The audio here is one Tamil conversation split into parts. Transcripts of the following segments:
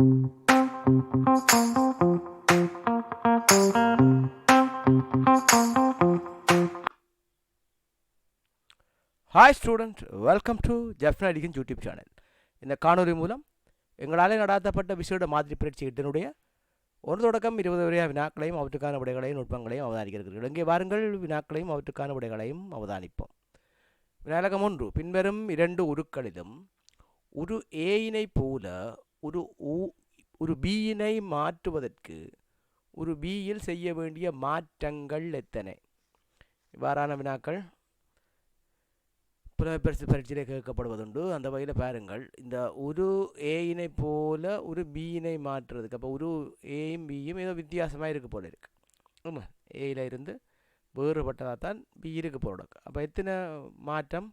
Hi student, welcome to Jaffna எடிகன் யூடியூப் சேனல். இந்த காணொலி மூலம் எங்களால் நடாத்தப்பட்ட விசேட மாதிரி பரீட்சை எட்டினுடைய 1 தொடக்கம் 20 வரைய வினாக்களையும் அவற்றுக்கான விடைகளையும் நுட்பங்களையும் அவதானிக்கிறீர்கள். இங்கே வாருங்கள், வினாக்களையும் அவற்றுக்கான விடைகளையும் அவதானிப்போம். வினாலகம் 1. பின்வரும் 2 உருக்களிலும் ஒரு ஏயினை போல ஒரு பியினை மாற்றுவதற்கு ஒரு பியில் செய்ய வேண்டிய மாற்றங்கள் எத்தனை? இவ்வாறான வினாக்கள் புலமைப்பரிசு பரீட்சையில் கேட்கப்படுவதுண்டு. அந்த வகையில் பாருங்கள், இந்த ஒரு ஏயினை போல ஒரு பியினை மாற்றுறதுக்கு, அப்போ ஒரு ஏயும் பியும் ஏதோ வித்தியாசமாக இருக்க போல இருக்கு. ஆமாம், ஏயில் இருந்து வேறுபட்டதாக தான் பி இருக்கு போல. அப்போ எத்தனை மாற்றம்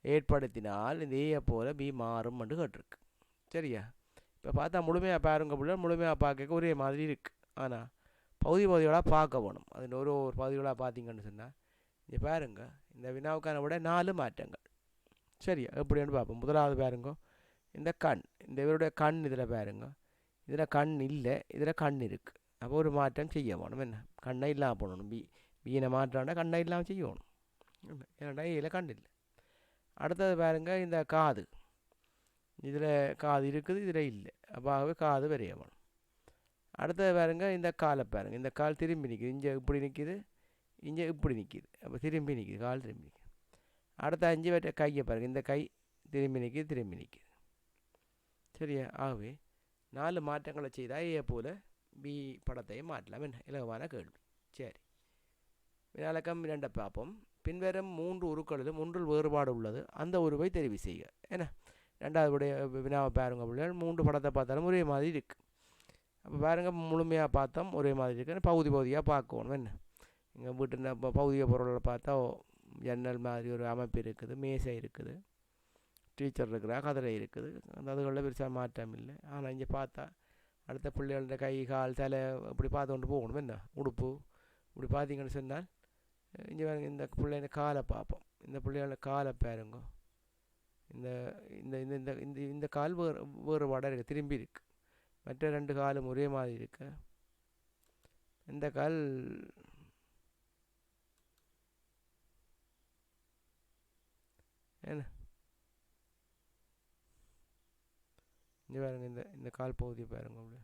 ஏற்படுத்தினால் இந்த ஏயை போல பி மாறும் என்று கேட்டிருக்கு. சரியா? இப்போ பார்த்தா முழுமையாக பாருங்க பிள்ளை, முழுமையாக பார்க்க ஒரே மாதிரி இருக்குது. ஆனால் பகுதிகளாக பார்க்க வேணும். அது ஒரு பகுதிகளாக பார்த்தீங்கன்னு சொன்னால் இங்கே பாருங்க, இந்த வினாவுக்கான விட 4 மாற்றங்கள். சரியா? எப்படின்னு பார்ப்போம். முதலாவது பாருங்க, இந்த கண், இந்த இவருடைய கண் இதில் பாருங்க, இதில் கண் இல்லை, இதில் கண் இருக்குது. அப்போ ஒரு மாற்றம் செய்ய வேணும். என்ன? கண்ணை இல்லாமல் போடணும். பீனை மாற்றாண்டா கண்ணை இல்லாமல் செய்யணும். ஏன்னாண்டா இதில் கண் இல்லை. அடுத்தது பாருங்க, இந்த காது, இதில் காது இருக்குது, இதில் இல்லை. அப்போ காது வரைய வேணும். அடுத்தது பாருங்க, இந்த காலை பாருங்க, இந்த கால் திரும்பி நிற்குது, இங்கே இப்படி நிற்கிது, இங்கே இப்படி நிற்கிது. அப்போ திரும்பி நிற்கிது, கால் திரும்பி நிற்கிது. அடுத்த 5 வட்ட கையை பாருங்கள், இந்த கை திரும்பி நிற்கிது. சரியா? ஆகவே 4 மாற்றங்களை செய்தால் ஏ போல பி படத்தையும் மாற்றலாம். என்ன இலகுவான கேள்வி. சரி, வினாலக்கம் 2 பார்ப்போம். பின்வரும் 3 உருக்களிலும் ஒன்றில் வேறுபாடு உள்ளது, அந்த உருவை தெரிவு செய்க. என்ன? 2வது வினாவை பாருங்க பிள்ளைகள், 3 படத்தை பார்த்தாலும் ஒரே மாதிரி இருக்குது. அப்போ பாருங்கள், முழுமையாக பார்த்தோம் ஒரே மாதிரி இருக்குன்னு பகுதியாக பார்க்கணும். என்ன? எங்கள் வீட்டு பகுதிய பொருளை பார்த்தா ஜன்னல் மாதிரி ஒரு அமைப்பு இருக்குது, மேசை இருக்குது, டீச்சர் இருக்கிறா, கதிரை இருக்குது. அந்த அதுகளில் பெருசாக மாற்றம் இல்லை. ஆனால் இங்கே பார்த்தா அடுத்த பிள்ளைகளோட கை கால் தலை அப்படி பார்த்து கொண்டு போகணும். என்ன? உடுப்பு இப்படி பார்த்தீங்கன்னு சொன்னால் இங்கே இந்த பிள்ளைங்க காலை பார்ப்போம். இந்த பிள்ளைகளோட காலை பாருங்க, இந்த இந்த இந்த இந்த இந்த கால் வேறுபாடாக இருக்குது, திரும்பி இருக்குது. மற்ற 2 காலும் ஒரே மாதிரி இருக்கு. இந்த கால் என்ன? இங்கே பாருங்க, இந்த கால் பகுதியை பாருங்க.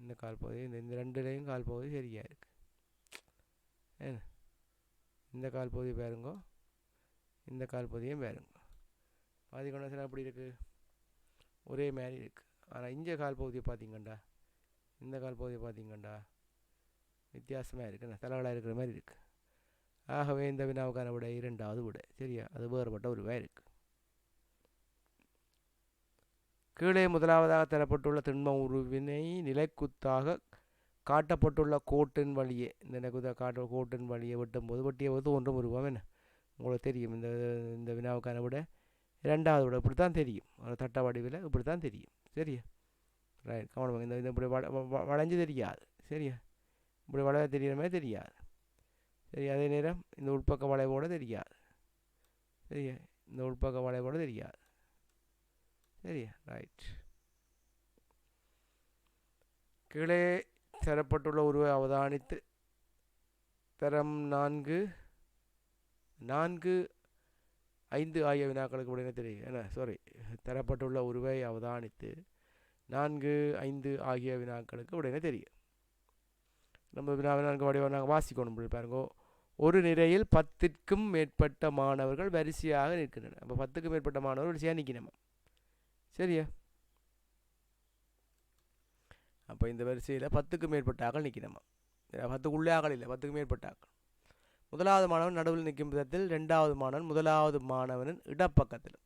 இந்த கால் பகுதி, இந்த 2லேயும் கால் பகுதி சரியாக இருக்குது. ஏன்னா இந்த கால் பகுதி பாருங்க, இந்த கால் பகுதியும் பாருங்க, பாதி கொண்டு அப்படி இருக்குது, ஒரே மாதிரி இருக்குது. ஆனால் இங்கே கால் பகுதியை பார்த்தீங்கண்டா, இந்த கால் பகுதியை பார்த்தீங்கண்டா வித்தியாசமாக இருக்குது, தலைவலாக இருக்கிற மாதிரி இருக்குது. ஆகவே இந்த வினாவுக்கான விடை 2வது விடை. சரியா? அது வேறுபட்ட உருவாக இருக்குது. கீழே முதலாவதாக தரப்பட்டுள்ள திண்ம உருவினை நிலைக்குத்தாக காட்டப்பட்டுள்ள கோட்டின் வழியே, இந்த நிலைக்குத்தாக கோட்டின் வழியை வெட்டும்போது வெட்டிய போது ஒன்றும் உருவம். என்ன? உங்களுக்கு தெரியும், இந்த வினாவுக்கான விட 2வது விட இப்படி தான் தெரியும், ஒரு தட்ட வடிவில் இப்படி தான் தெரியும். சரியா? ரைட், கவனம். இந்த இப்படி வளைஞ்சு தெரியாது. சரியா? இப்படி வளைய தெரிகிற மாதிரி தெரியாது. சரி, அதே நேரம் இந்த உள்பக்க வளைவோடு தெரியாது. சரியா? இந்த உள்பக்க வளைவோடு தெரியாது. சரியா? ரைட். கீழே தரப்பட்டுள்ள உருவை அவதானித்து தரம் 4, 5 ஆகிய வினாக்களுக்கு உடனே தெரியும். என்ன? தரப்பட்டுள்ள உருவை அவதானித்து 4, 5 ஆகிய வினாக்களுக்கு உடனே தெரியும். நம்ம வினாவினாக்கு வடிவம் நாங்கள் வாசிக்கணும் பாருங்க. ஒரு நிலையில் 10க்கும் மேற்பட்ட மாணவர்கள் வரிசையாக நிற்கின்றனர். அப்போ 10க்கும் மேற்பட்ட மாணவர்கள் வரிசையாக நிற்கணுமா? சரியா? அப்போ இந்த வரிசையில் 10க்கும் மேற்பட்ட ஆக்கள் நிற்கணுமா? 10க்குள்ளே ஆக்கள் இல்லை, 10க்கும் மேற்பட்ட ஆக்கள். முதலாவது மாணவன் நடுவில் நிற்கும் விதத்தில் 2வது மாணவன் முதலாவது மாணவனின் இடப்பக்கத்திலும்.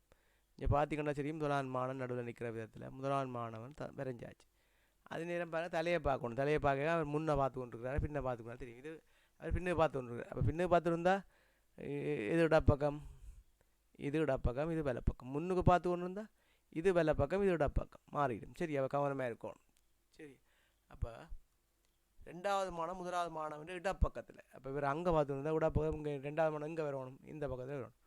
இங்கே பார்த்தீங்கன்னா சரி, முதலாவது மாணவன் நடுவில் நிற்கிற விதத்தில் முதலாவது மாணவன் வரைஞ்சாச்சு. அதே நேரம் பாருங்கள், தலையை பார்க்கணும். தலையை பார்க்க அவர் முன்னே பார்த்து கொண்டிருக்கிறாரு, பின்ன பார்த்துக்கணும். தெரியும், இது அவர் பின்னே பார்த்து கொண்டிருக்காரு. அப்போ பின்னே பார்த்துருந்தா இது இடப்பக்கம், இது இடப்பக்கம், இது வலப்பக்கம். முன்னுக்கு பார்த்து கொண்டு இருந்தால் இது வலப்பக்கம், இது இடப்பக்கம் மாறிடும். சரி, அவள் கவனமாக இருக்கணும். சரி, அப்போ 2வது மாணவன் முதலாவது மாணவன் இடப்பக்கத்தில். அப்போ இவர் அங்கே பார்த்துருந்தா இடப்பக்கம், இங்கே 2வது மாணவன் இங்கே வரணும், இந்த பக்கத்தில் வரணும்.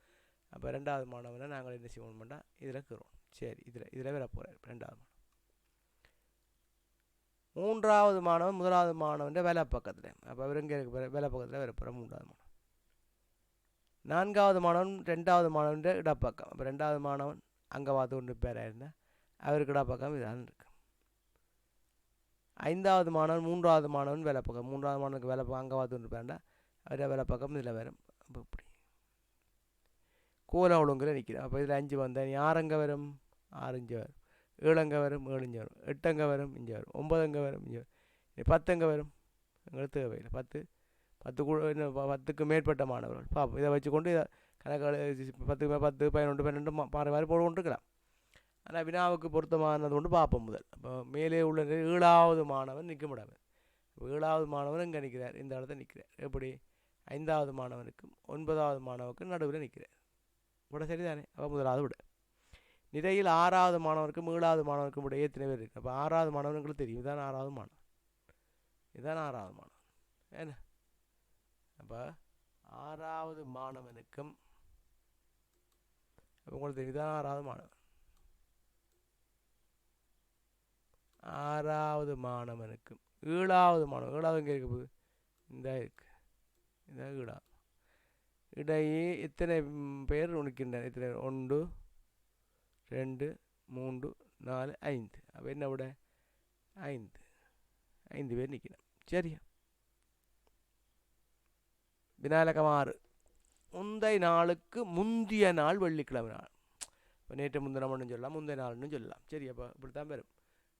அப்போ 2வது மாணவனை நாங்கள் என்ன செய்வோம்னா இதில் இருக்கிறோம். சரி, இதில் வர போகிறார் 2வது மாணவன். மூன்றாவது மாணவன் முதலாவது மாணவன் விலை பக்கத்தில். அப்போ அவர் எங்கே இருக்க விலை பக்கத்தில் வரப்போகிற மூன்றாவது மாணவன். நான்காவது மாணவன் ரெண்டாவது மாணவன் இடப்பக்கம். அப்போ ரெண்டாவது மாணவன் அங்கே பார்த்து கொண்டு பேராக இருந்தால் அவருக்கு இடப்பக்கம் இதான் இருக்கு. ஐந்தாவது மாணவன் மூன்றாவது மாணவன் விலை பக்கம். மூன்றாவது மாணவனுக்கு விலை பக்கம் அங்கே பார்த்து கொண்டு பேரண்டா அவரை விலை பக்கம் இதில் வரும். அப்போ இப்படி கோல ஒழுங்கில் நிற்கிறேன். அப்போ இதில் 5 வந்தால் 6 அங்கே வரும், 6 இங்கே வரும், 7 அங்கே வரும், 7 இங்கே வரும், 8 அங்கே வரும், இங்கே வரும், 9 அங்கே வரும், இங்கே வரும், 10 அங்கே வரும். எங்களுக்கு தேவையில்லை 10க்கு மேற்பட்ட மாணவர்கள் பார்ப்போம். இதை வச்சுக்கொண்டு இதை கணக்கு 10 11 12 மாறி மாறி போட்டு கொண்டிருக்கலாம். ஆனால் வினாவுக்கு பொருத்தமானது கொண்டு பார்ப்போம் முதல். அப்போ மேலே உள்ள 7வது மாணவன் நிற்க முடியாது. 7வது மாணவன் இங்கே நிற்கிறார், இந்த இடத்துல நிற்கிறார். எப்படி 5வது மாணவனுக்கும் 9வது மாணவனுக்கும் நடுவில் நிற்கிறார். விட சரிதானே? அப்போ முதலாவது விட. நிறையில் 6வது மாணவனுக்கும் 7வது மாணவனுக்கும் விட எத்தனை பேர் இருக்குது? அப்போ 6வது மாணவனுங்களுக்கு தெரியும், இதுதான் 6வது மாணவன், இதுதான் 6வது மாணவன். என்ன அப்போ 6வது மாணவனுக்கும் உங்களுக்கு தெரியும், இதுதான் 6வது மாணவன். 6வது மாணவனுக்கும் 7வது மாணவன், 7வது இங்கே இருக்க போகுது, இந்த இருக்குது, இந்த 7வது இடையே எத்தனை பேர் நிற்கின்றனர்? எத்தனை? 1 2 3 4 5. அப்போ என்ன விட 5 பேர் நிற்கணும். சரியா? வினாயிலக்கம் 6. முந்தைய நாளுக்கு முந்திய நாள் வெள்ளிக்கிழமை நாள். இப்போ நேற்று முந்தினம்னு சொல்லலாம், முந்தைய நாள்னு சொல்லலாம். சரி, அப்போ இப்படி தான் வரும்.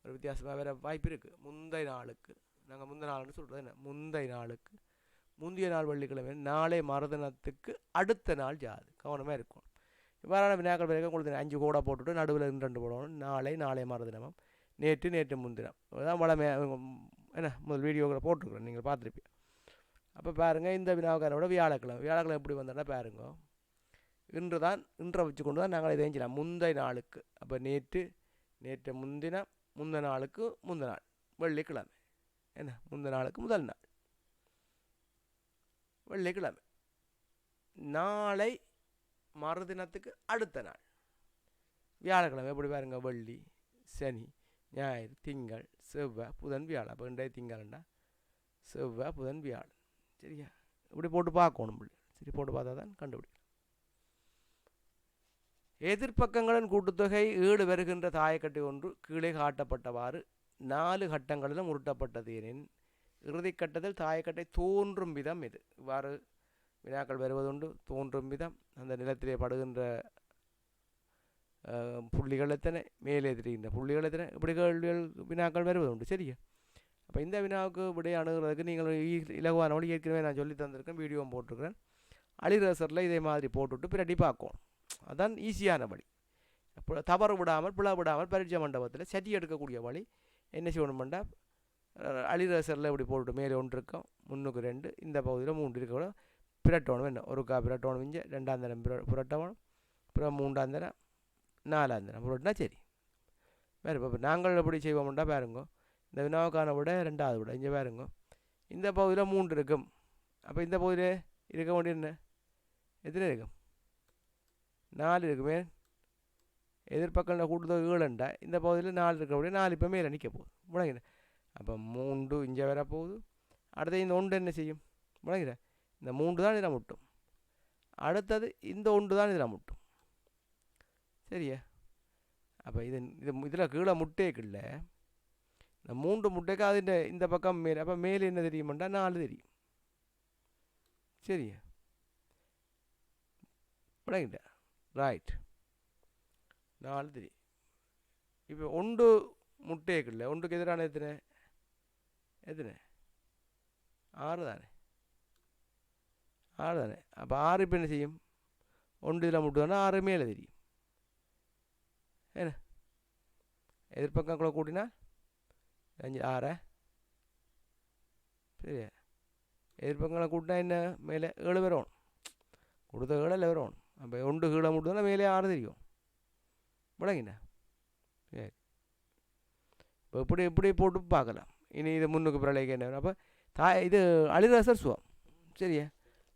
ஒரு வித்தியாசமாக வேறு வாய்ப்பு இருக்குது. முந்தைய நாளுக்கு நாங்கள் முந்தைய நாள்னு சொல்கிறது என்ன? முந்தைய நாளுக்கு முந்தைய நாள் வெள்ளிக்கிழமை, நாளை மறுதினத்துக்கு அடுத்த நாள் ஜாது. கவனமாக இருக்கும். இவ்வாறான வினாக்கள் பிறகு உங்களுக்கு 5 கோடை போட்டுவிட்டு நடுவில் 2 போடணும். நாளை மறுதினமும், நேற்று முன்தினம். அதுதான் வளமே. என்ன முதல் வீடியோவில் போட்டுருக்குறேன், நீங்கள் பார்த்துருப்பீங்க. அப்போ பாருங்கள், இந்த வினாவுக்காரோட வியாழக்கிழமை எப்படி வந்தோன்னா பாருங்க, இன்றை வச்சு கொண்டு தான் நாங்கள் இதை செய்யலாம். முந்தைய நாளுக்கு, அப்போ நேற்று முன்தினம், முந்தின நாளுக்கு முந்தின நாள் வெள்ளிக்கிழமை. என்ன முந்தின நாளுக்கு முதல் நாள் வெள்ளிக்கிழமை, நாளை மறுதினத்துக்கு அடுத்த நாள் வியாழக்கிழமை. எப்படி பாருங்க, வெள்ளி சனி ஞாயிறு திங்கள் செவ்வாய் புதன் வியாழன். அப்போ இன்றைய திங்கள்னா செவ்வாய் புதன் வியாழன். சரியா? இப்படி போட்டு பார்க்கணும். சரி, போட்டு பார்த்தா தான் கண்டுபிடிக்கும். எதிர்ப்பக்கங்களின் கூட்டுத்தொகை 7 வருகின்ற தாயக்கட்டை ஒன்று கீழே காட்டப்பட்டவாறு 4 கட்டங்களிலும் உருட்டப்பட்டது எனின் இறுதிக்கட்டத்தில் தாயக்கட்டை தோன்றும் விதம் இது. இவ்வாறு வினாக்கள் வருவதுண்டு. தோன்றும் விதம், அந்த நிலத்திலே படுகின்ற புள்ளிகள் எத்தனை, மேலே தெரிகின்ற புள்ளிகள் எத்தனை, இப்படி கேள்விகள் வினாக்கள் வருவதுண்டு. சரியா? அப்போ இந்த வினாவுக்கு விடை அணுகிறதுக்கு நீங்கள் இலகுவான வழி ஏற்கனவே நான் சொல்லி தந்திருக்கேன், வீடியோவும் போட்டிருக்கிறேன். அலிரேசரில் இதே மாதிரி போட்டுவிட்டு பிரட்டி பார்க்கணும். அதுதான் ஈஸியான வழி. தவறு விடாமல் பிழை விடாமல் பரீட்சை மண்டபத்தில் சரி எடுக்கக்கூடிய வழி என்ன செய்யணுமெண்டா, அலிரேசரில் இப்படி போட்டுட்டு மேலே 1 இருக்கும், முன்னுக்கு 2, இந்த பகுதியில் 3 இருக்க பிரட்டணும். என்ன ஒரு பிரட்டணும், இங்கே 2ஆம் தினம் புரட்டணும், அப்புறம் 3ஆம் தினம் 4ஆம் தினம் புரட்டினா சரி. வேறு இப்போ நாங்கள் எப்படி செய்வோம்டா பாருங்க, இந்த வினாவுக்கான விட 2வது விட இங்கே பாருங்க, இந்த பகுதியில் 3 இருக்கும். அப்போ இந்த பகுதியில் இருக்க வேண்டிய என்ன எத்தனை இருக்கும்? 4 இருக்குமே. எதிர்பக்கம் கூட்டுத்தொகை 7 இந்த பகுதியில் 4 இருக்க முடியும். 4 இப்போ மேலே நிற்க போகுது. முழங்கிற அப்போ 3 இங்கே வர போகுது. அடுத்தது இந்த 1 என்ன செய்யும்? முழங்கிற இந்த 3 தான் இதில் முட்டும். அடுத்தது இந்த 1 தான் இதில் முட்டும். சரியா? அப்போ இதில் கீழே முட்டேக்குள்ள இந்த 3 முட்டைக்கு அது இந்த பக்கம் மேலே. அப்போ மேலே என்ன தெரியுமெண்டா 4 தெரியும். சரியா? முழங்கிட்ட ரைட், 4 தெரியும். இப்போ 1 முட்டைக்குள்ள 1க்கு எதிரான எத்தனை 6 தானே, 6 தானே. அப்போ 6 இப்போ என்ன செய்யும்? 1 இதில் முட்டுதானா 6 மேலே தெரியும். என்ன எதிர்பக்கங்களை கூட்டினா 5 6. சரியா? எதிர்பக்கங்களை கூட்டினா என்ன மேலே 7 வரும். கொடுத்த 7 வரும். அப்போ 1 கீழே முட்டுதானா மேலே 6 தெரியும். விளங்கிண்ணா? சரி, இப்போ இப்படி போட்டு பார்க்கலாம். இனி இது முன்னுக்கு பிறலைக்கு என்ன? அப்போ இது அலிரேசர் சுவம். சரியா?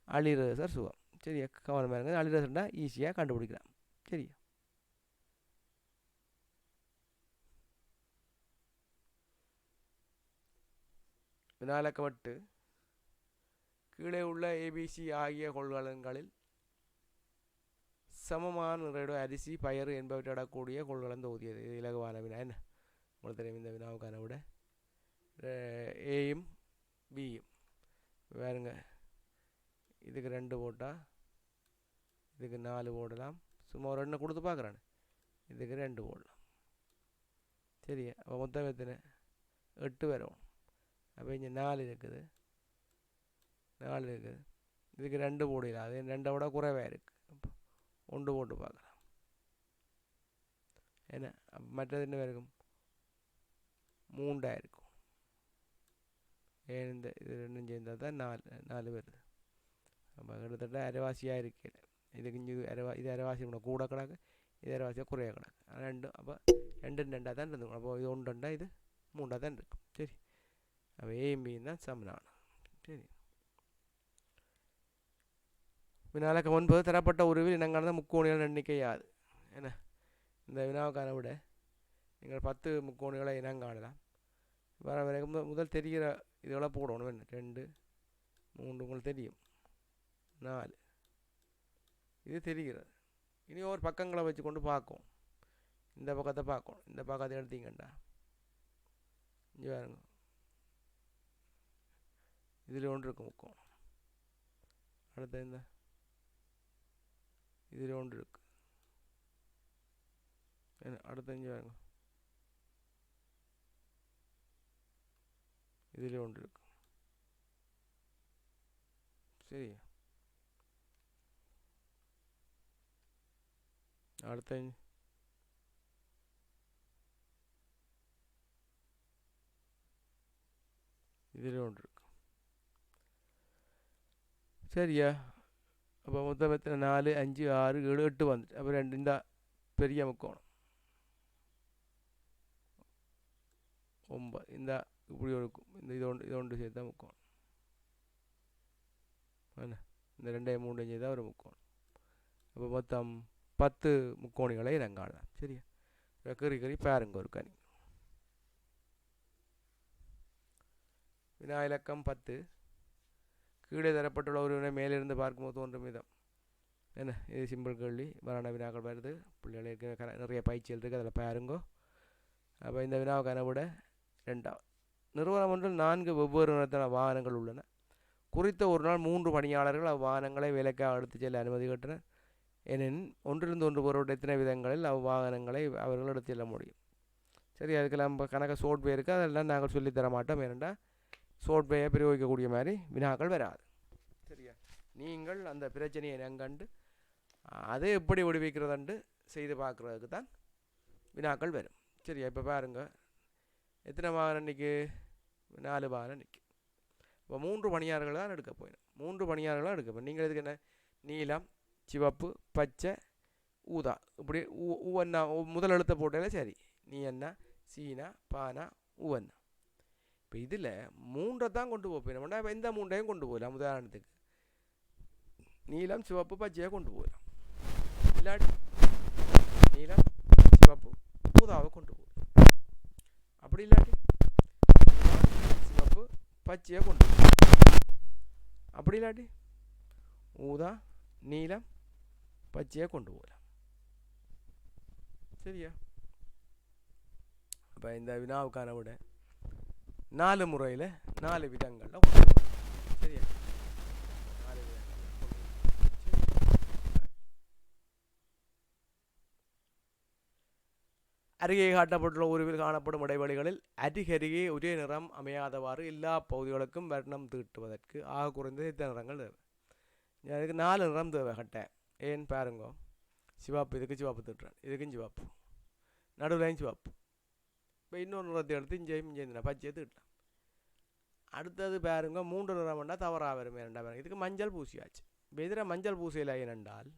அலிரேசர் சுவம். சரியா? கவனமாக இருங்க. அலிரேசர்னா ஈஸியாக கண்டுபிடிக்கலாம். சரியா? வினாலக்கம் 8 கீழே உள்ள ஏபிசி ஆகிய கொள்கலன்களில் சமமான நிறையுடைய அரிசி பயறு என்பவற்றிடக்கூடிய கொள்கலன் தொகுதியது. இது இலகுவான வினா. என்ன உங்களுக்கு தெரியும் இந்த வினாவுக்கான விட ஏயும் பியும் வேறுங்க. இதுக்கு 2 போட்டால் இதுக்கு 4 போடலாம். சும்மா ஒரு 2 கொடுத்து பார்க்குறானு. இதுக்கு 2 போடலாம். சரி, அப்போ மொத்தம் எத்தனை 8 வரும். அப்போ இங்கே 4 இருக்குது. இதுக்கு 2 போடலாம். அது 2 விட குறைவாக இருக்குது. அப்போ 1 போட்டு பார்க்கலாம். என்ன மற்றது என்ன இருக்கும் 3 இருக்கும். ஏன் இது 2 சேர்ந்தால் தான் 4 வருது. அப்போ கிட்டத்தட்ட அரைவாசியாக இருக்கிற இதுக்கு இது அரைவாசி கூட கிடக்கு, இது அரைவாசியாக குறைய கிடக்கு. 2 அப்போ 2 2 தான் இருந்துக்கும். அப்போ இது 1 2 இது 3 தான் இருக்கும். சரி, அப்போ ஏயும் பியும் தான் சமனான. சரி, வினாலக்கம் 9 தரப்பட்ட உருவில் இனங்காண முக்கோணிகள் எண்ணிக்கை யாது? என்ன இந்த வினாவுக்கான விட நீங்கள் 10 முக்கோணிகளை இனங்காணலாம். வர வரைக்கும் முதல் தெரிகிற இதெல்லாம் போடணும். என்ன 2 3 உங்களுக்கு தெரியும், 4 இது தெரிகிறது. இனி ஒரு பக்கங்களை வச்சு கொண்டு பார்க்கும். இந்த பக்கத்தை பார்க்கணும். இந்த பக்கத்தை எடுத்தீங்கண்டா இங்கே பாருங்க, இதில் 1 இருக்கு முக்கோணம். அடுத்த இந்த இதில் 1 இருக்கு. அடுத்த இங்கே பாருங்க, இதில் 1 இருக்கு. சரி, அடுத்த இதில் 1 இருக்கு. சரியா, அப்போ மொத்தம் எத்தனை 4 5 6 7 8 வந்துட்டு. அப்போ 2 இந்த பெரிய முக்கோணம் 9 இந்த இப்படி இருக்கும். இந்த இது ஒன்று சேர்த்தா முக்கோணம். என்ன இந்த 2 3 சேர்த்தா ஒரு முக்கோணம். அப்போ மொத்தம் 10 முக்கோணிகளை இனங்காணலாம். சரியா, கறி பாருங்க ஒரு கனி. வினா இலக்கம் 10 கீழே தரப்பட்டுள்ள ஒருவனை மேலிருந்து பார்க்கும்போது தோன்றும் விதம். என்ன இது சிம்பிள் கேள்வி. வரான வினாக்கள் வருது. பிள்ளைகளுக்கு நிறைய பயிற்சிகள் இருக்குது, அதில் பாருங்கோ. அப்போ இந்த வினாவுக்கான விட 2. நிறுவனம் ஒன்றில் 4 வெவ்வேறு நிறத்தான வாகனங்கள் உள்ளன. குறித்த ஒரு நாள் 3 பணியாளர்கள் அவ்வாகனங்களை வேலைக்காக எடுத்துச் செல்ல அனுமதி கேட்டனர். எனின் ஒன்றிலிருந்து ஒன்று பொருள் எத்தனை விதங்களில் அவ்வாகனங்களை அவர்கள் எடுத்து செல்ல முடியும்? சரி, அதுக்கெல்லாம் கணக்கு சோட்வே இருக்குது. அதெல்லாம் நாங்கள் சொல்லித்தர மாட்டோம். ஏனென்றால் சோட்வேயை பிரயோகிக்கக்கூடிய மாதிரி வினாக்கள் வராது. சரியா, நீங்கள் அந்த பிரச்சனையை நங்கண்டு அதை எப்படி விடுவிக்கிறதுண்டு செய்து பார்க்குறதுக்கு தான் வினாக்கள் வரும். சரியா, இப்போ பாருங்கள் எத்தனை வாகனம் நிற்கு 4 வாகனம் நிற்கும். இப்போ 3 பணியாளர்கள் தான் எடுக்க போயிடும். 3 பணியாளர்களாக எடுக்க போய் நீங்கள் இதுக்கு என்ன நீலம் சிவப்பு பச்சை ஊதா இப்படி ஊவண்ணா முதல் எழுத்த போட்டாலே சரி. நீ என்ன சீனா பானா ஊவண்ணா. இப்போ இதில் 3 தான் கொண்டு போயிடும். இப்போ எந்த 3ஐயும் கொண்டு போகலாம். உதாரணத்துக்கு நீலம் சிவப்பு பச்சையை கொண்டு போகலாம். இல்லாட்டி நீலம் சிவப்பு ஊதாவை கொண்டு போகலாம். அப்படி இல்லாட்டி சிவப்பு பச்சையை கொண்டு போகலாம். அப்படி இல்லாட்டி ஊதா நீலம் பச்சையை கொண்டு போகலாம். சரியா, அப்போ இந்த வினாவுக்கான விட 4 முறையில் 4 விதங்களில் கொண்டு போகலாம். சரியா, 4 விதங்களில் கொண்டு போகலாம். அருகே காட்டப்பட்டுள்ள உருவில் காணப்படும் இடைவெளிகளில் அருகருகே ஒரே நிறம் அமையாதவாறு எல்லா பகுதிகளுக்கும் வர்ணம் தீட்டுவதற்கு ஆக குறைந்தது எத்தனை நிறங்கள் தேவை? அதுக்கு 4 நிறம் தேவை கட்டேன். ஏன்னு பாருங்க, சிவப்பு இதுக்கு சிவப்பு திட்டுறேன், இதுக்கும் சிவப்பு, நடுவுலையும் சிவப்பு. இப்போ இன்னொரு நிறத்தை எடுத்து இஞ்சேயும் பச்சையை திட்டலாம். அடுத்தது பாருங்க 3 நிறம் வேண்டாம் தவறாக வருமே 2 பாருங்க. இதுக்கு மஞ்சள் பூசியாச்சு. இப்போ எதிராக மஞ்சள் பூசையில் ஏனென்றால்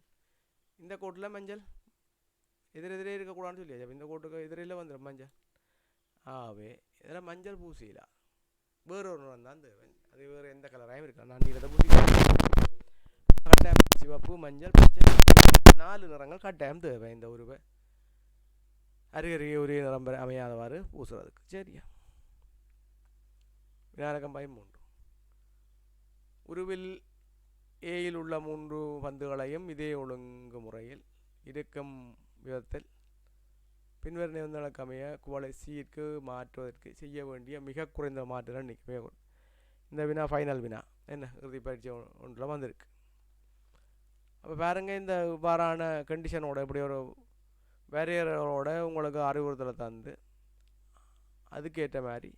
இந்த கோட்டில் மஞ்சள் எதிரெதிரே இருக்கக்கூடாதுன்னு சொல்லியாச்சு. அப்போ இந்த கோட்டுக்கு எதிரில் வந்துடும் மஞ்சள். ஆகவே இதில் மஞ்சள் பூசியில வேறு ஒரு நிறம் தான் தேவை. அது வேறு எந்த கலராகவும் இருக்கலாம். நான் நீலத்தை பூசி கட்டாயம் சிவப்பு மஞ்சள் பச்சை 4 நிறங்கள் கட்டாயம் தேவை இந்த உருவை அருகருகே ஒரே நிறம் அமையாதவாறு பூசுறதுக்கு. சரியா, வினாயிலக்கம் 13. உருவில் ஏயில் உள்ள 3 பந்துகளையும் இதே ஒழுங்குமுறையில் இருக்கும் விதத்தில் பின்வரும் நிபந்தனைகளுக்கு அமைய குவளை சிக்கு மாற்றுவதற்கு செய்ய வேண்டிய மிக குறைந்த மாற்றுகள் நிற்கவே. இந்த வினா ஃபைனல் வினா, என்ன இறுதி பயிற்சி ஒன்றில் வந்திருக்கு. அப்போ பாருங்க, இந்த இவ்வாறான கண்டிஷனோட இப்படி ஒரு வேரியரோட உங்களுக்கு அறிவுறுத்தலை தந்து அதுக்கேற்ற மாதிரி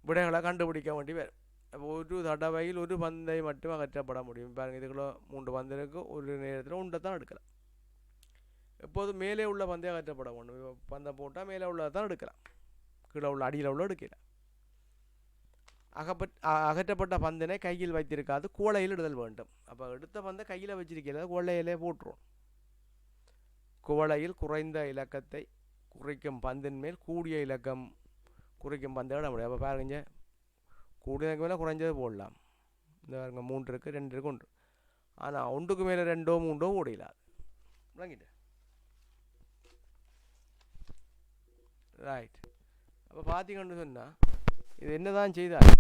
விடைகளை கண்டுபிடிக்க வேண்டி வரும். அப்போ ஒரு தடவையில் ஒரு பந்தை மட்டும் அகற்றப்பட முடியும். பாருங்கள், இதுக்குள்ள 3 பந்து இருக்குது, ஒரு நேரத்தில் ஒன்றை தான் எடுக்கலாம். எப்போதும் மேலே உள்ள பந்தை அகற்றப்பட வேண்டும். பந்தை போட்டால் மேலே உள்ளதை தான் எடுக்கலாம், கீழே உள்ள அடியில் உள்ள எடுக்கலாம். அகற்றப்பட்ட பந்தினை கையில் வைத்திருக்காது, குவளையில் இடுதல் வேண்டும். அப்போ எடுத்த பந்தை கையில் வச்சிருக்கிறது குவளையிலே போட்டுரும். குவளையில் குறைந்த இலக்கத்தை குறிக்கும் பந்தின் மேல் கூடிய இலக்கம் குறிக்கும் பந்தை இட முடியும். அப்போ பாருங்க, கூடிய மேலே குறைஞ்சது போடலாம். இந்த பாருங்க, 3 இருக்குது, 2 இருக்குது, 1. ஆனால் 1க்கு மேலே 2ஓ 3ஓ ஓடிடாது. விளங்கிட்டு ரைட். அப்போ பார்த்தீங்கன்னு சொன்னால் இது என்ன தான் செய்தால்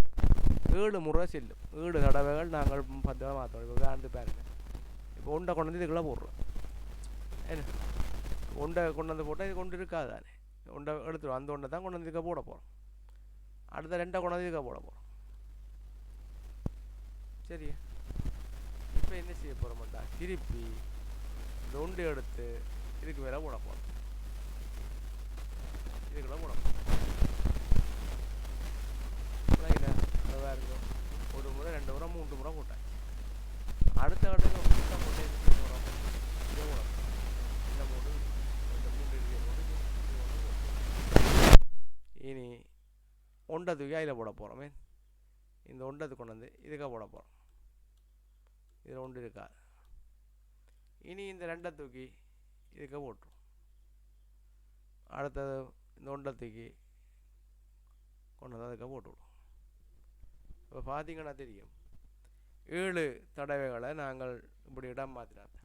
7 முறை செல்லும். 7 தடவைகள் நாங்கள் பந்தை மாற்றோம். இப்போ விளையாண்டு பாருங்கள், இப்போ ஒன்றை கொண்டு வந்து இதுக்குள்ளே போடுறோம். என்ன ஒன்றை கொண்டு வந்து போட்டால் இது கொண்டு இருக்காது தானே, ஒன்றை எடுத்துடும். அந்த ஒன்றை தான் கொண்டு வந்து இதுக்க போட போகிறோம். அடுத்த 2 கொண்டு வந்து இதுக்க போட போகிறோம். சரியா? இப்போ என்ன செய்ய போகிறோம்டா, திருப்பி இந்த ஒன்று எடுத்து இதுக்கு மேலே போட போகிறோம். இதுக்குள்ள போட போகிறோம். வேறு ஒரு முறை 2 முறை 3 முறை போட்டேன். அடுத்த கட்டத்தில் புதுசாக போட்டு இதே போட இந்த 3 இனி ஒன்றை தூக்கி அதில் போட போகிறோமே. இந்த ஒன்றத்தை கொண்டு வந்து இதுக்காக போட போகிறோம். இதில் ஒன்று இருக்கா. இனி இந்த 2 தூக்கி இதுக்காக போட்டுரும். அடுத்தது இந்த ஒன்றை தூக்கி கொண்டு வந்து அதுக்காக போட்டுவிடும். இப்போ பார்த்தீங்கன்னா தெரியும், 7 தடவைகளை நாங்கள் இப்படி இடம் மாற்றினாங்க.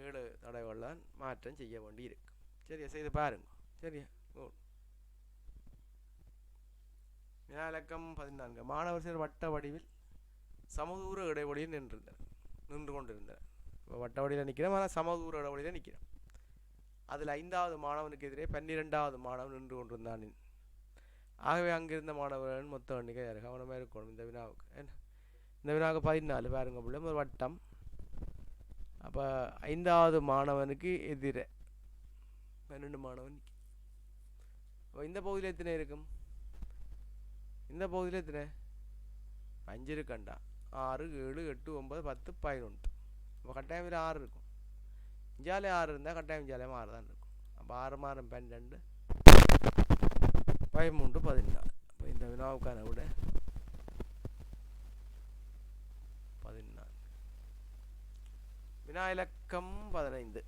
7 தடவைகள் மாற்றம் செய்ய வேண்டி இருக்கு. சரியா? செய்து பாருங்க. சரியா? வினாயிலக்கம் 14. மாணவர் சிலர் வட்ட வடிவில் சமதூர இடைவெளியில் நின்று கொண்டிருந்தனர். இப்போ வட்ட வடிவில் நிற்கிறோம், ஆனால் சமதூர இடைவெளியில் நிற்கிறோம். அதில் 5வது மாணவனுக்கு எதிரே 12வது மாணவன் நின்று கொண்டிருந்தான். ஆகவே அங்கிருந்த மாணவர்கள் மொத்த எண்ணிக்கை கவனமாக இருக்கணும் இந்த வினாவுக்கு. என்ன இந்த வினாவுக்கு 14 பாருங்க பிள்ளை, ஒரு வட்டம். அப்போ 5வது மாணவனுக்கு எதிரே 12 மாணவன். அப்போ இந்த பகுதியில் எத்தனை இருக்கும்? இந்த பகுதியில் எத்தனை? 5 இருக்கண்டா. 6, 7, 8, 9, 10, 11. அப்போ கட்டாயம் 6 இருக்கும். இஞ்சாலே 6 இருந்தால் கட்டாயம் இஞ்சாலையும் 6 தான் இருக்கும். அப்போ 6 மாறும் 12, 13, 14. அப்போ இந்த வினாவுக்கான விட 14. வினாயிலக்கம் 15.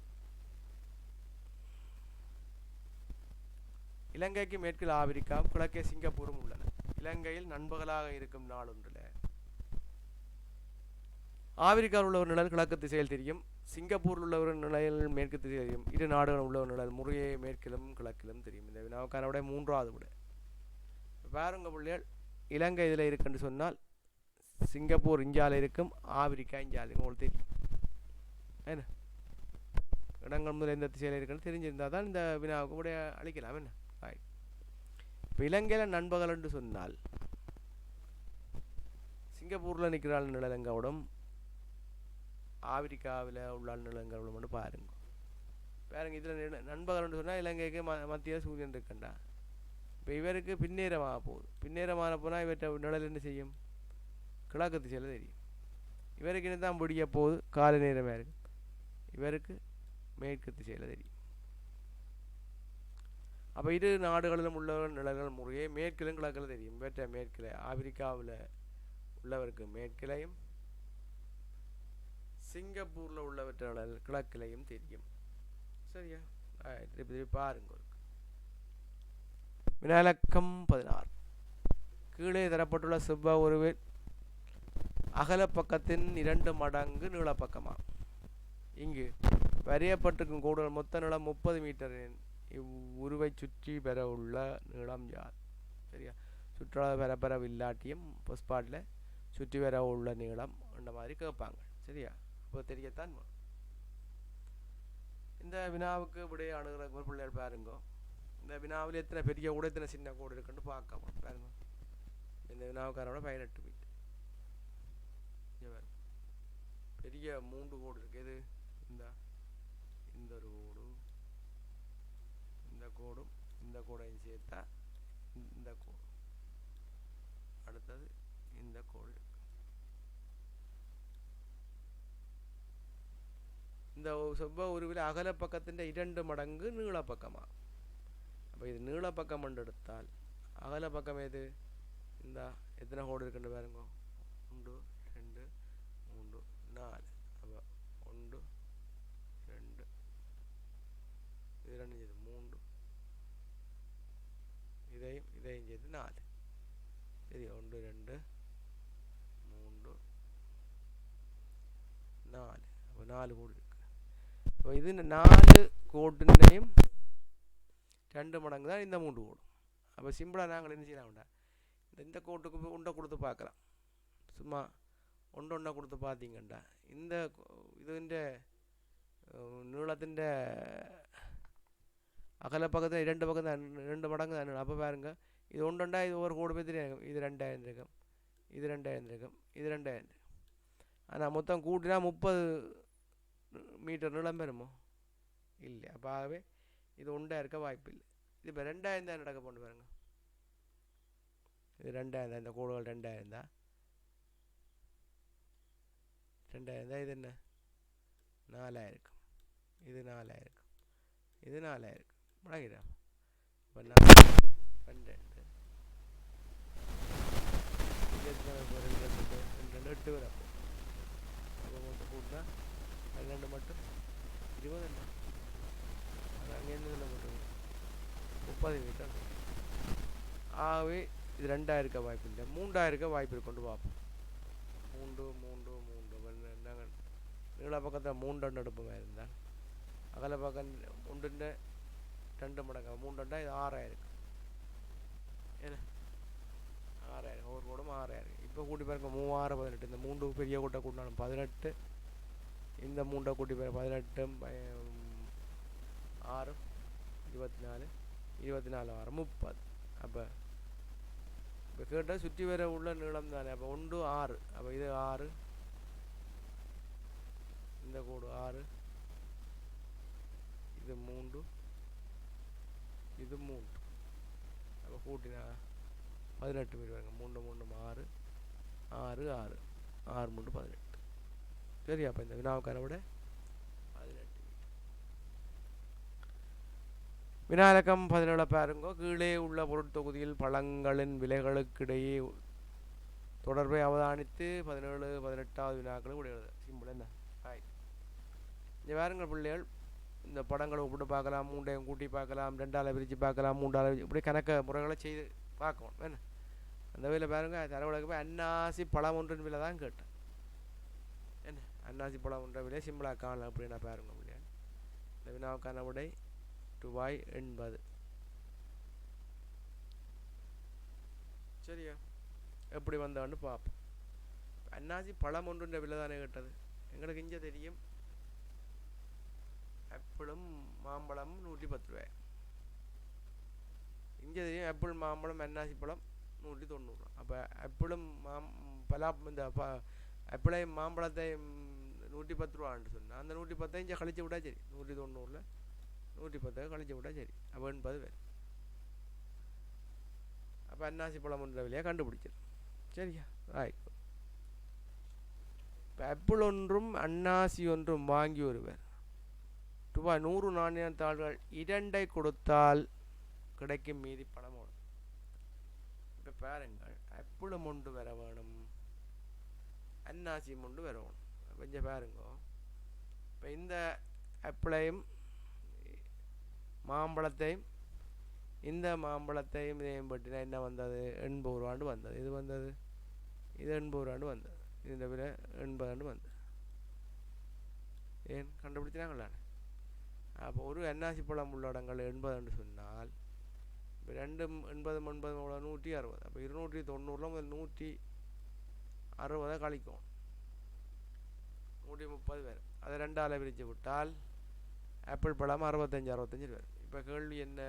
இலங்கைக்கு மேற்கில் ஆப்பிரிக்காவும் கிழக்கே சிங்கப்பூரும் உள்ளன. இலங்கையில் நண்பகலாக இருக்கும் நாள் ஒன்றில் ஆப்பிரிக்காவில் உள்ள ஒரு நிழல் கிழக்கு திசையில் தெரியும், சிங்கப்பூரில் உள்ள ஒரு நிலையில் மேற்கு திசையில் தெரியும். இரு நாடுகளும் உள்ள ஒரு நிழல் முறையே மேற்கிலும் கிழக்கிலும் தெரியும். இந்த வினாவுக்கான விட 3வது விட. பாருங்க பிள்ளைகள், இலங்கை இதில் இருக்குன்னு சொன்னால் சிங்கப்பூர் இஞ்சால இருக்கும், ஆப்பிரிக்கா இஞ்சால இருக்கும். உங்களுக்கு தெரியும் என்ன இடங்கள் முதல் எந்த திசையில் இருக்குன்னு தெரிஞ்சிருந்தால் தான் இந்த வினாவுக்கு விட அளிக்கலாம். என்ன இப்போ இலங்கையில் நண்பகல் என்று சொன்னால் சிங்கப்பூரில் நிற்கிறாள் நிலங்கவிடம், ஆப்பிரிக்காவில் உள்ள நிலங்கவிடம் மட்டும் பாருங்க. பாருங்க, இதில் நண்பகல் என்று சொன்னால் இலங்கைக்கு மத்திய சூரியன் இருக்கண்டா. இப்போ இவருக்கு பின்னேரமாக போகுது. பின்னேரமான போனால் இவற்றை நிழல் என்ன செய்யும்? கிழக்கு திசையில் தெரியும். இவருக்கு என்ன தான் முடிய போகுது? காலை நேரமாக இருக்கு. இவருக்கு மேற்கு திசையில் தெரியும். அப்போ இரு நாடுகளிலும் உள்ள நிழல்கள் முறையே மேற்கிலும் கிழக்கில் தெரியும். இவற்றை மேற்கில் ஆப்பிரிக்காவில் உள்ளவருக்கு மேற்கிலையும், சிங்கப்பூரில் உள்ளவற்றை நிழல் கிழக்கிலையும் தெரியும். சரியா? திருப்பி பாருங்க. வினாயிலக்கம் 16. கீழே தரப்பட்டுள்ள செவ்வக உருவில் அகல பக்கத்தின் 2 மடங்கு நீளப்பக்கமாகும். இங்கு வரையப்பட்டிருக்கும் கூடுதல் மொத்த நீளம் 30 மீட்டரின் இவ்வுருவை சுற்றி பெற உள்ள நீளம் யார்? சரியா? சுற்றளவு பரப்பரவு இல்லாட்டியும் பொஸ்பாட்டில் சுற்றி வர உள்ள நீளம் அந்த மாதிரி கேட்பாங்க. சரியா? இப்போ தெரியத்தான் வேணும். இந்த வினாவுக்கு விடைய அணுகிற ஒரு பிள்ளைகள் பாருங்க. இந்த வினாவில் எத்தனை பெரிய கூட எத்தனை சின்ன கோடு இருக்குன்னு பார்க்க பாருங்க. இந்த வினாவுக்காரோட 18 மீட் பெரிய 3 கோடு இருக்கு. எது? இந்த ஒரு கோடு, இந்த கோடும் இந்த கோடையும் சேர்த்தா இந்த கோடு, அடுத்தது இந்த கோடு. இந்த செவ்வ உருவில் அகல பக்கத்தின் 2 மடங்கு நீள பக்கமா. அப்போ இது நீள பக்கம் எடுத்தால் அகல பக்கம் எது? இந்த எத்தனை கோடு இருக்குன்னு பாருங்க. 1 2 3 4. அப்போ 1 2 இது 2 செய்து 3, இதையும் செய்து 4. சரி, 1 2 3 4. அப்போ 4 கோடு இருக்கு. இப்போ இது 4 கோட்டினையும் 2 மடங்கு தான் இந்த 3 கோடு. அப்போ சிம்பிளாக நாங்கள் என்ன செய்யலாம்டா, இந்த கோட்டுக்கு உண்டை கொடுத்து பார்க்கலாம். சும்மா ஒன்றை கொடுத்து பார்த்தீங்கண்டா இந்த இதுன்ற நீளத்தின் அகல பக்கத்தில் 2 பக்கம் தான் 2 மடங்கு தான். அப்போ பாருங்க, இது ஒன்றுண்டா இது ஒரு கோடு பற்றி இது 2000 இருக்கும், இது 2000 இருக்கும், இது 2000. ஆனால் மொத்தம் கூட்டினா 30 மீட்டர் நீளம் பெறுமோ? இல்லை. அப்போ ஆகவே இது ஒன்றா இருக்க வாய்ப்பு இல்லை. இது இப்போ 2000 தான் நடக்க போட்டு பாருங்க. இது 2000 தான், இந்த கோடுகள் 2000 தான். 2000 தான். இது என்ன? 4000 இருக்கும், இது 4000 இருக்கும், இது 4000 இருக்கும். முடங்கிடா. இப்போ 12 8 வரும். அப்போ மொத்தம் கூட்டினா 12 மட்டும் 20 என்ன? அது அங்கேருந்து இதில் போட்டு 30 மீட்டர். ஆகவே இது 2000 இருக்க வாய்ப்பு இல்லை, 3000 இருக்க வாய்ப்பு கொண்டு பார்ப்போம். 3 3 3 நாங்கள் நீள பக்கத்தில் 3 எடுப்போம் இருந்தால் அகல பக்கம் 1 2 மடங்கு 3 இது 6000 இருக்கு. ஏன்னா 6000 ஒவ்வொரு கோடும் 6000. இப்போ கூட்டி பாருங்க 3000 18. இந்த 3 பெரிய கூட்டை கூட்டினாலும் 18, இந்த 3 கூட்டி பாருங்க 18 6 24 24 6 30. அப்போ இப்போ கேட்டால் சுற்றி வர உள்ள நீளம் தானே. அப்போ 1 6. அப்போ இது 6, இந்த கோடு 6, இது 3, இது 3. அப்போ கூட்டினா 18 மீட்டர் வருங்க. 3 3 6 6 6 6 3 18. சரி, அப்போ இந்த வினாவுக்கான விட 18 மீட்டர். வினாயிலக்கம் 17 பாருங்க. கீழே உள்ள பொருட்தொகுதியில் பழங்களின் விலைகளுக்கிடையே தொடர்பை அவதானித்து 17 18வது வினாக்களும் விடைகிறது. சிம்பிள் என்ன? ரைட். இந்த பாருங்கள் பிள்ளைகள், இந்த படங்களை ஒப்பிட்டு பார்க்கலாம், 3ஐயும் கூட்டி பார்க்கலாம், 2ஆல் பிரித்து பார்க்கலாம், 3ஆல் இப்படி கணக்க முறைகளை செய்து பார்க்கணும். என்ன அந்த வகையில் பாருங்க, தரவுகளுக்கு போய் அன்னாசி பழம் ஒன்றின் விலை தான் கேட்டேன். என்ன அன்னாசி பழம் ஒன்ற விலை சிம்பிளாக காணலாம் அப்படின்னா பாருங்க பிள்ளைகள். இந்த வினாவுக்கான விடை ரூபாய் 80. சரியா? எப்படி வந்தான்னு பார்ப்போம். அன்னாசி பழம் ஒன்றுன்ற விலை தானே கேட்டது. எங்களுக்கு இங்கே தெரியும் ஆப்பிளும் மாம்பழமும் 110 ரூபாய். இங்கே தெரியும் ஆப்பிள் மாம்பழம் அன்னாசி பழம் 190. அப்போ ஆப்பிளும் இந்த ஆப்பிளையும் மாம்பழத்தையும் 110 ரூபான்னு சொன்னால் அந்த 110 இங்கே கழிச்சு விட்டா சரி. 190 110 கழிச்சு விட்டா சரி. அப்போ 80 பேர். அப்போ அன்னாசி பழம் ஒன்ற விலையை கண்டுபிடிச்சிடும். சரியா? ரைட். இப்போ ஆப்பிள் ஒன்றும் அன்னாசி ஒன்றும் வாங்கி ஒருவர் ரூபாய் 100 நாணய தாள்கள் 2ஐ கொடுத்தால் கிடைக்கும் மீதி பணம் ஓடும். இப்போ பாருங்கள், ஆப்பிளும் ஒன்று வர வேணும், அன்னாசியும் ஒன்று வர வேணும். கொஞ்சம் பாருங்க, இப்போ இந்த ஆப்பிளையும் மாம்பழத்தையும் இந்த மாம்பழத்தையும் இதையும் பற்றினா என்ன வந்தது? 80 ரூபாண்டு வந்தது. இது வந்தது, இது 80 ரூபாண்டு வந்தது. இந்த விலை 80 வந்தது. ஏன் கண்டுபிடிச்சினாங்களா? அப்போ ஒரு அன்னாசி பழம் உள்ளடங்கள் 80 சொன்னால் ரெண்டும் 80 எவ்வளோ 160. அப்போ 290 முதல் 160 கழிக்கும் 130 வரும். அதை 2ஆல் பிரித்து விட்டால் ஆப்பிள் பழம் 65 வரும். இப்போ கேள்வி என்ன?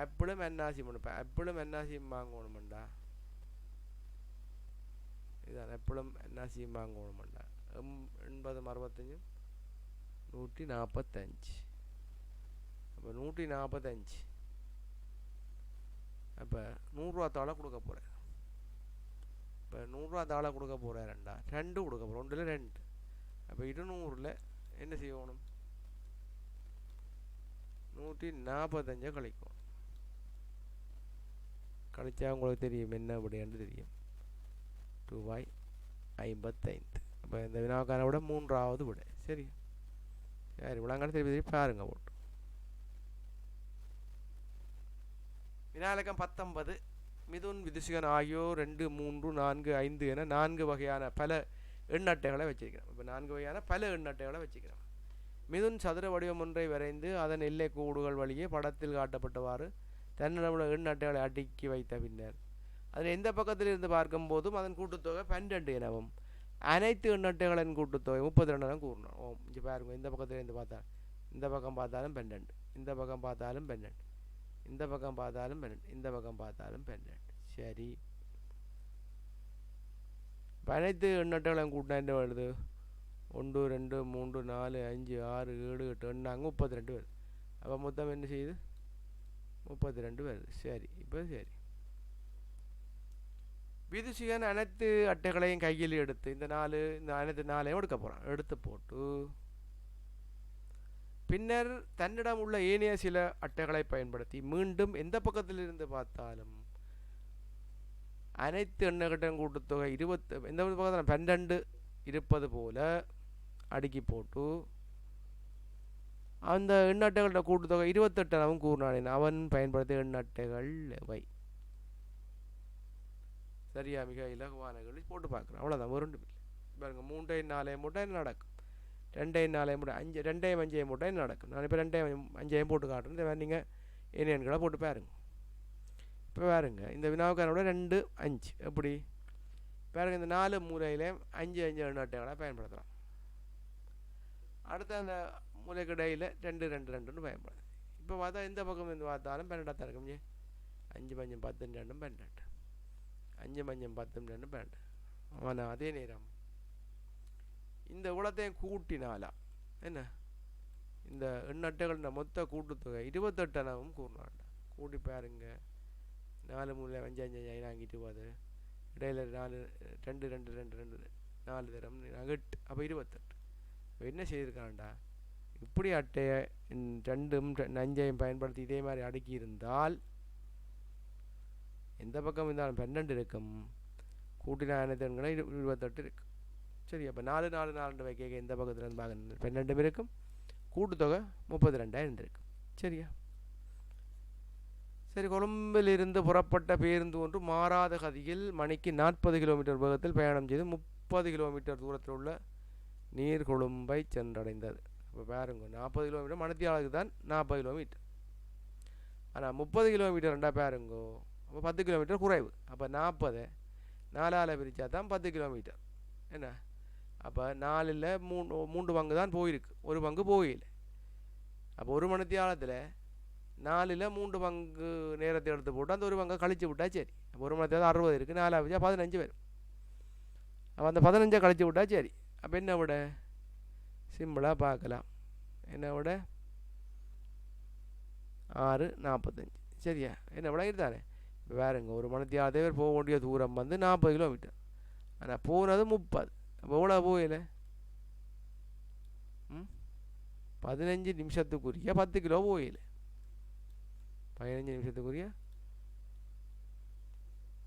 ஆப்பிளும் என்னாசியும் இப்போ ஆப்பிளும் என்னாசியும் வாங்கணுமெண்டா இதுதான் ஆப்பிளும் என்னாசியும் வாங்கணுமெண்டா 80 65 145. அப்போ 145 அப்போ 100 ரூபா தாளை கொடுக்க போகிறேன். இப்போ 100 ரூபா தாளை கொடுக்க போகிறேன்டா 2 கொடுக்க போகிறேன். 1ல் 2. அப்போ 200ல் என்ன செய்யணும்? 145 கழிக்கும். கழிச்சா உங்களுக்கு தெரியும் என்ன அப்படின்ட்டு தெரியும். ரூபாய் 55. அப்போ இந்த வினாக்கான விட 3ஆவது விட. சரி சரி விளங்கான திருப்பி பாருங்க போட்டு. வினாயிலக்கம் 19. மிதுன் விதுஷகன் ஆகியோர் 2 3 4 5 என 4 வகையான பல எண் அட்டைகளை வச்சிருக்கிறோம். இப்போ 4 வகையான பல எண் அட்டைகளை வச்சுக்கிறோம். மிதுன் சதுர வடிவம் ஒன்றை வரைந்து அதன் எல்லை கோடுகள் வழியே படத்தில் காட்டப்பட்டவாறு தன்னிடமுள்ள எண் அட்டைகளை அடுக்கி வைத்த பின்னர் அதில் எந்த பக்கத்தில் இருந்து பார்க்கும் போதும் அதன் கூட்டுத்தொகை 12 எனவும் அனைத்து எண் அட்டைகளின் கூட்டுத்தொகை 32 என கூறணும். இங்கே பாருங்க, இந்த பக்கத்தில் இருந்து பார்த்தா இந்த பக்கம் பார்த்தாலும் 12, இந்த பக்கம் பார்த்தாலும் 12, இந்த பக்கம் பார்த்தாலும் 12, இந்த பக்கம் பார்த்தாலும் 12. சரி, அனைத்து எண் அட்டைகளையும் கூட்டினா என்ன வருது? 1 2 3 4 5 6 7 8 எண்ணாங்க 32 வருது. அப்போ மொத்தம் என்ன செய்யுது? 32 வருது. சரி, இப்போ சரி. விதுஷிகன் அனைத்து அட்டைகளையும் கையில் எடுத்து இந்த அனைத்து 4ஐயும் எடுக்க போகிறான். எடுத்து போட்டு பின்னர் தன்னிடம் உள்ள ஏனைய சில அட்டைகளை பயன்படுத்தி மீண்டும் எந்த பக்கத்தில் இருந்து பார்த்தாலும் அனைத்து எண்ணகட்டம் கூட்டுத்தொகை 20 எந்த பக்கத்தில் 12 இருப்பது போல அடுக்கி போட்டு அந்த எண் அட்டைகளோட கூட்டுத்தொகை 28 எனவும் கூறினான். அவன் பயன்படுத்திய எண் அட்டைகள் எவை? சரியா? மிக இலகுவான கேள்வி. போட்டு பார்க்குறேன், அவ்வளோதான். ஒரு 2 பாருங்க. 3 4 மூட்டை என்ன நடக்கும்? 2 4 மூட்டை 5 2 5 மூட்டை என்ன நடக்கும்? நான் இப்போ 2 5 போட்டு காட்டுறேன். இந்த நீங்கள் ஏனைய எண்களை போட்டு பாருங்க. இப்போ பாருங்க, இந்த வினாவுக்கானோட 2 5 எப்படி பாருங்க. இந்த 4 மூலையிலையும் 5 5 எண் அட்டைகளை பயன்படுத்தலாம். அடுத்த அந்த மூலைக்கிடையில் 2 2 2ன்னு பயன்படுது. இப்போ பார்த்தா இந்த பக்கம் இருந்து பார்த்தாலும் 12 தான் இருக்கும். 5 5 10 2 12, 5 5 10 2 12. ஆனால் அதே நேரம் இந்த உலகத்தையும் கூட்டினாலா என்ன இந்த எண் அட்டைகள மொத்த கூட்டுத்தொகை 28 எனவும் கூறினாண்டா. கூட்டி பாருங்க. 4 மூலை 5 5 5 வாங்கிட்டு போது இடையில 4 2 2 2 2 4 தரம் 8. அப்போ 28. இப்போ என்ன செய்திருக்காண்டா, இப்படி அட்டையை 2ம் 5ஐயும் பயன்படுத்தி இதே மாதிரி அடுக்கி இருந்தால் எந்த பக்கம் இருந்தாலும் 12 இருக்கும். கூட்டின அனைத்து எண்களை 28 இருக்கு. சரி, அப்போ 4 4 4 வைக்க எந்த பக்கத்தில் இருந்து பார்க்க 12 இருக்கும். கூட்டுத்தொகை 32 இருந்திருக்கும். சரியா? சரி, கொழும்பிலிருந்து புறப்பட்ட பேருந்து ஒன்று மாறாத கதியில் மணிக்கு 40 கிலோமீட்டர் வேகத்தில் பயணம் செய்து 30 கிலோமீட்டர் தூரத்தில் உள்ள நீர்கொழும்பை சென்றடைந்தது. இப்போ பாருங்க, 40 கிலோமீட்டர் மணித்தியாலுக்கு தான் 40 கிலோமீட்டர். ஆனால் 30 கிலோமீட்டர்ண்டா பாருங்கோ, அப்போ 10 கிலோமீட்டர் குறைவு. அப்போ 40 4ஆல் பிரித்தா தான் 10 கிலோமீட்டர். என்ன? அப்போ 4ல் 3 பங்கு தான் போயிருக்கு, ஒரு பங்கு போயில்லை. அப்போ ஒரு மணித்தியாலத்தில் 4ல் 3 பங்கு நேரத்தை எடுத்து போட்டு அந்த ஒரு பங்கை கழிச்சு விட்டா சரி. அப்போ ஒரு மணித்தியாலம் 60 இருக்குது, 4ஆல் பிரித்தா 15 வரும். அப்போ அந்த 15 கழிச்சு விட்டா சரி. அப்போ என்ன விட சிம்பிளாக பார்க்கலாம். என்ன விட 6:45. சரியா? என்ன விட இருந்தானே. இப்போ வேறுங்க, ஒரு மணித்தியாலத்தை போக வேண்டிய தூரம் வந்து 40 கிலோமீட்டர். ஆனால் போனது 30. அப்போ எவ்வளோ போயில 15 நிமிஷத்துக்குரிய 10 கிலோ போயில. 15 நிமிஷத்துக்குரிய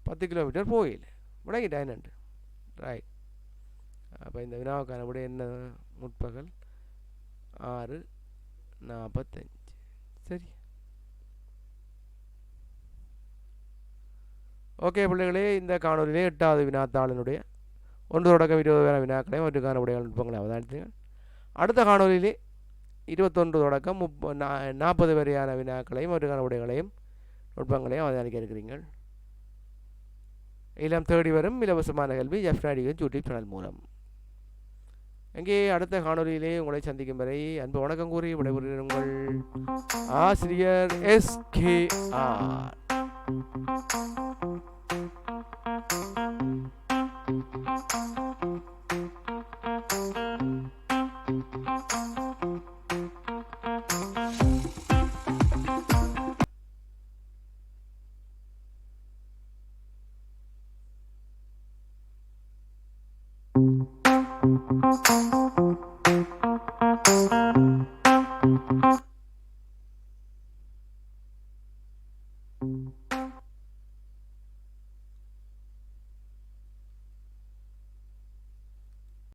10 கிலோமீட்டர் போயில. விடங்கிட்டா என்னண்டு ரைட். அப்போ இந்த வினாவுக்கான விட என்ன? முற்பகல் 6:45. சரி, ஓகே பிள்ளைகளே, இந்த காணொலியிலே 8வது வினாத்தாளினுடைய 1 தொடக்கம் 20 வினாக்களையும் அவற்றுக்கான விடைகள் நுட்பங்களை அவதானித்தீர்கள். அடுத்த காணொலியிலே 21 தொடக்கம் 40 வரையான வினாக்களையும் அவருக்கான விடைகளையும் நுட்பங்களையும் அவதானிக்க இருக்கிறீர்கள். இளம் தேடி வரும் இலவசமான கல்வி எஃப்நாடியின் யூடியூப் சேனல் மூலம். இங்கே அடுத்த காணொலியிலே உங்களை சந்திக்கும் வரை அன்பு வணக்கம் கூறி விடைபெறுகிறேன் உங்கள் ஆசிரியர் SKR.